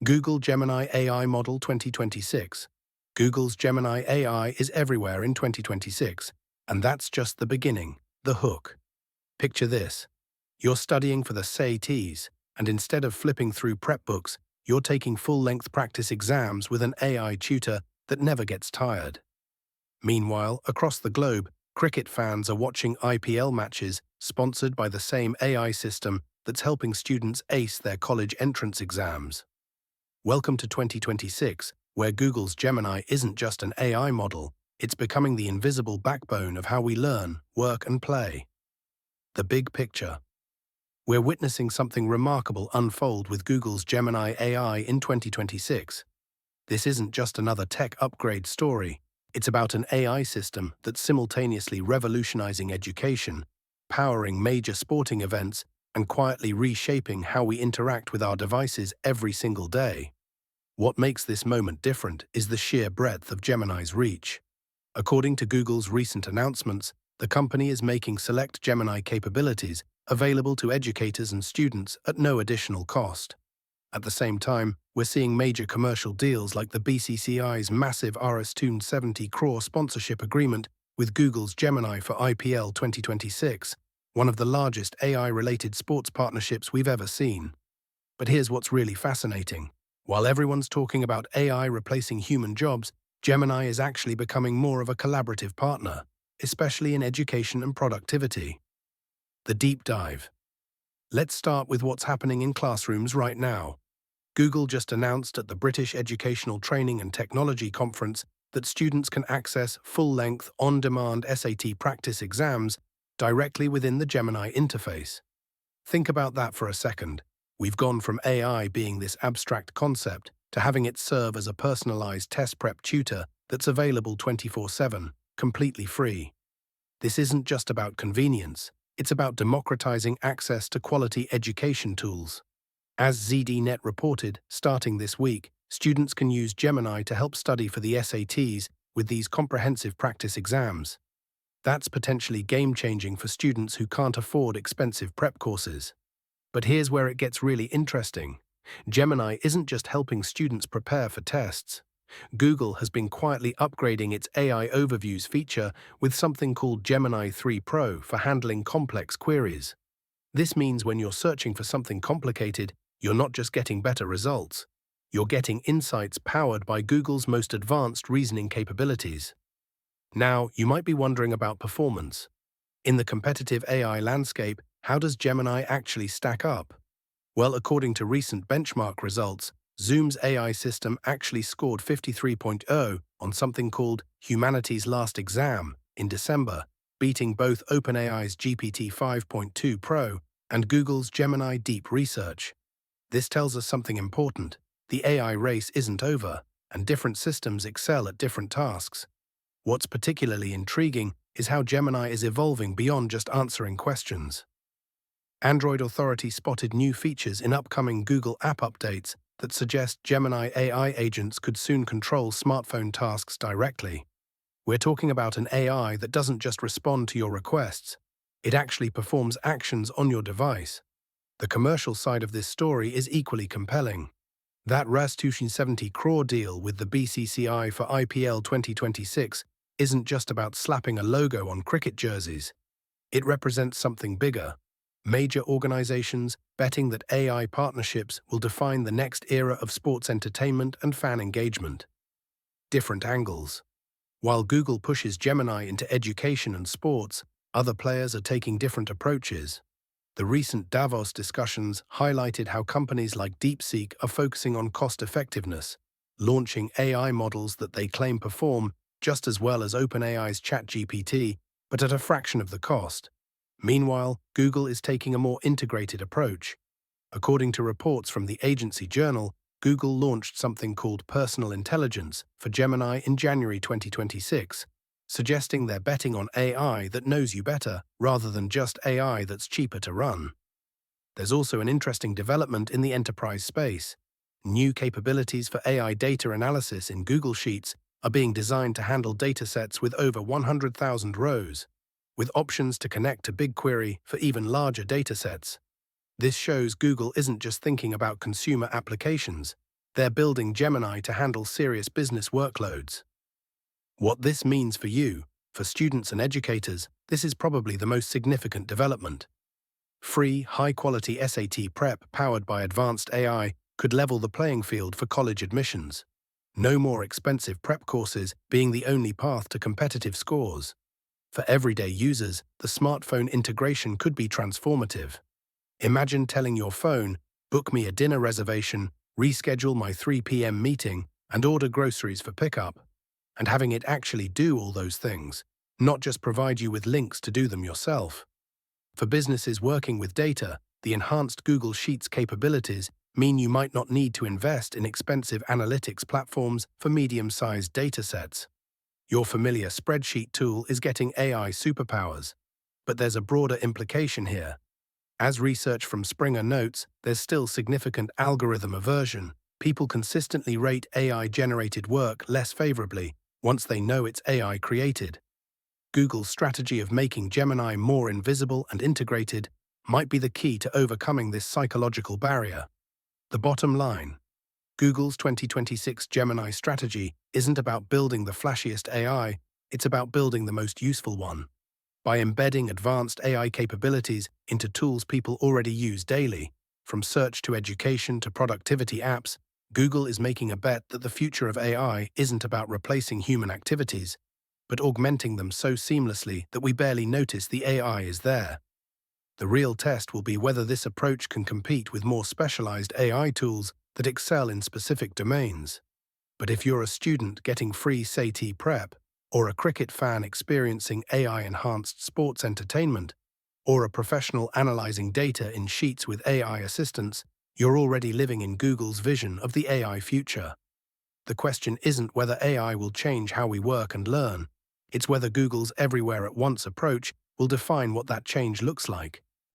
Google Gemini AI Model 2026. Google's Gemini AI is everywhere in 2026, and that's just the beginning, the hook. Picture this. You're studying for the SATs, and instead of flipping through prep books, you're taking full-length practice exams with an AI tutor that never gets tired. Meanwhile, across the globe, cricket fans are watching IPL matches sponsored by the same AI system that's helping students ace their college entrance exams. Welcome to 2026, where Google's Gemini isn't just an AI model, it's becoming the invisible backbone of how we learn, work, and play. The big picture. We're witnessing something remarkable unfold with Google's Gemini AI in 2026. This isn't just another tech upgrade story. It's about an AI system that's simultaneously revolutionizing education, powering major sporting events, and quietly reshaping how we interact with our devices every single day. What makes this moment different is the sheer breadth of Gemini's reach. According to Google's recent announcements, the company is making select Gemini capabilities available to educators and students at no additional cost. At the same time, we're seeing major commercial deals like the BCCI's massive Rs270 crore sponsorship agreement with Google's Gemini for IPL 2026, one of the largest AI-related sports partnerships we've ever seen. But here's what's really fascinating. While everyone's talking about AI replacing human jobs, Gemini is actually becoming more of a collaborative partner, especially in education and productivity. The deep dive. Let's start with what's happening in classrooms right now. Google just announced at the British Educational Training and Technology Conference that students can access full-length, on-demand SAT practice exams directly within the Gemini interface. Think about that for a second. We've gone from AI being this abstract concept to having it serve as a personalized test prep tutor that's available 24/7, completely free. This isn't just about convenience, it's about democratizing access to quality education tools. As ZDNet reported, starting this week, students can use Gemini to help study for the SATs with these comprehensive practice exams. That's potentially game-changing for students who can't afford expensive prep courses. But here's where it gets really interesting. Gemini isn't just helping students prepare for tests. Google has been quietly upgrading its AI Overviews feature with something called Gemini 3 Pro for handling complex queries. This means when you're searching for something complicated, you're not just getting better results. You're getting insights powered by Google's most advanced reasoning capabilities. Now, you might be wondering about performance. In the competitive AI landscape, how does Gemini actually stack up? Well, according to recent benchmark results, Zoom's AI system actually scored 53.0 on something called Humanity's Last Exam in December, beating both OpenAI's GPT 5.2 Pro and Google's Gemini Deep Research. This tells us something important. The AI race isn't over, and different systems excel at different tasks. What's particularly intriguing is how Gemini is evolving beyond just answering questions. Android Authority spotted new features in upcoming Google app updates that suggest Gemini AI agents could soon control smartphone tasks directly. We're talking about an AI that doesn't just respond to your requests, it actually performs actions on your device. The commercial side of this story is equally compelling. That Rs270 crore deal with the BCCI for IPL 2026 isn't just about slapping a logo on cricket jerseys. It represents something bigger. Major organizations betting that AI partnerships will define the next era of sports entertainment and fan engagement. Different angles. While Google pushes Gemini into education and sports, other players are taking different approaches. The recent Davos discussions highlighted how companies like DeepSeek are focusing on cost-effectiveness, launching AI models that they claim perform just as well as OpenAI's ChatGPT, but at a fraction of the cost. Meanwhile, Google is taking a more integrated approach. According to reports from the agency journal, Google launched something called Personal Intelligence for Gemini in January 2026, suggesting they're betting on AI that knows you better rather than just AI that's cheaper to run. There's also an interesting development in the enterprise space. New capabilities for AI data analysis in Google Sheets are being designed to handle datasets with over 100,000 rows, with options to connect to BigQuery for even larger datasets. This shows Google isn't just thinking about consumer applications, They're building Gemini to handle serious business workloads. What this means for you, for students and educators, this is probably the most significant development. Free, high-quality SAT prep powered by advanced AI could level the playing field for college admissions. No more expensive prep courses being the only path to competitive scores. For everyday users, the smartphone integration could be transformative. Imagine telling your phone, book me a dinner reservation, reschedule my 3 p.m. meeting, and order groceries for pickup, and having it actually do all those things, not just provide you with links to do them yourself. For businesses working with data, the enhanced Google Sheets capabilities mean you might not need to invest in expensive analytics platforms for medium-sized datasets. Your familiar spreadsheet tool is getting AI superpowers. But there's a broader implication here. As research from Springer notes, there's still significant algorithm aversion. People consistently rate AI-generated work less favorably once they know it's AI-created. Google's strategy of making Gemini more invisible and integrated might be the key to overcoming this psychological barrier. The bottom line: Google's 2026 Gemini strategy isn't about building the flashiest AI, it's about building the most useful one. By embedding advanced AI capabilities into tools people already use daily, from search to education to productivity apps, Google is making a bet that the future of AI isn't about replacing human activities, but augmenting them so seamlessly that we barely notice the AI is there. The real test will be whether this approach can compete with more specialized AI tools that excel in specific domains. But if you're a student getting free SAT prep, or a cricket fan experiencing AI-enhanced sports entertainment, or a professional analyzing data in Sheets with AI assistance, you're already living in Google's vision of the AI future. The question isn't whether AI will change how we work and learn, it's whether Google's everywhere-at-once approach will define what that change looks like.